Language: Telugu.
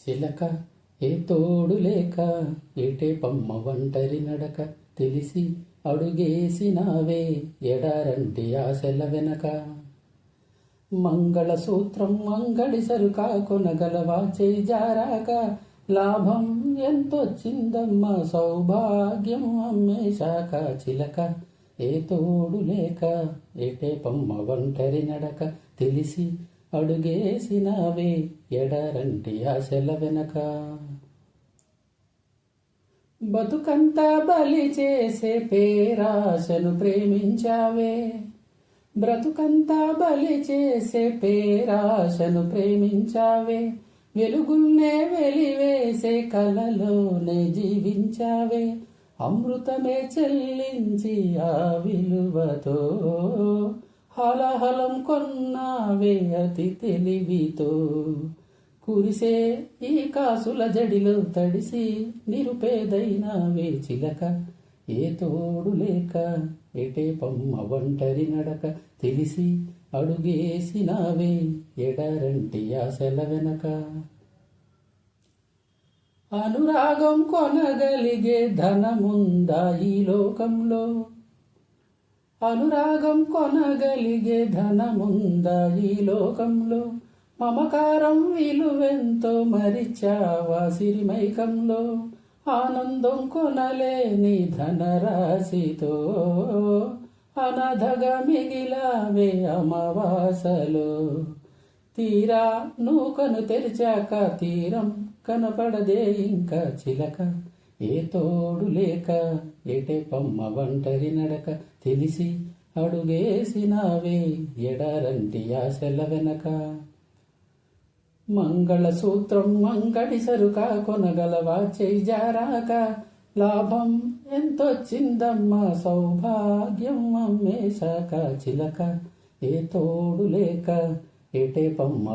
చిలక ఏ తోడు లేక ఏటే పమ్మ ఒంటరి నడక తెలిసి అడుగేసినావే ఎడారంటి ఆశల వెనక. మంగళసూత్రం అంగడి సరుకా కొనగలవా చేయి జారాక లాభం ఎంతొచ్చిందమ్మా సౌభాగ్యం అమ్మేశాక. చిలక ఏ తోడు లేక ఏటే పమ్మ ఒంటరి నడక తెలిసి అడుగేసినావే ఎడారంటి ఆశల వెనక. బతుకంతా బలి చేసే పేరాశను ప్రేమించావే, బ్రతుకంతా బలి చేసే పేరాశను ప్రేమించావే. వెలుగున్నే వెలివేసే కలలోనే జీవించావే, అమృతమే చెల్లించి ఆ విలువతో హలహలం కొన్నావే అతి తెలివితో. కురిసే ఈ కాసుల జడిలో తడిసి నిరుపేదైనావే చిలక ఏ తోడు లేక ఎటే పమ్మ ఒంటరి నడక తెలిసి అడుగేసినావే ఎడారంటి ఆశల వెనక. అనురాగం కొనగలిగే ధనముందా ఈ లోకంలో, అనురాగం కొనగలిగే ధనముందా ఈ లోకంలో. మమకారం విలువెంతో మరిచావా సిరిమైకంలో, ఆనందం కొనలేని ధనరాశితో అనాథగా మిగిలావే అమావాసలో. తీరా నూకను తెరిచాక తీరం కనపడదే ఇంకా చిలక ఏ తోడు లేక ఏటే పమ్మ ఒంటరి నడక తెలిసి అడుగేసినావే ఎడారంటి ఆశల వెనక. మంగళసూత్రం అంగడి సరుకా కొనగలవా చేయి జారాక లాభం ఎంతొచ్చిందమ్మా సౌభాగ్యం అమ్మేశాక. చిలక ఏ తోడు లేక ఏటే పమ్మ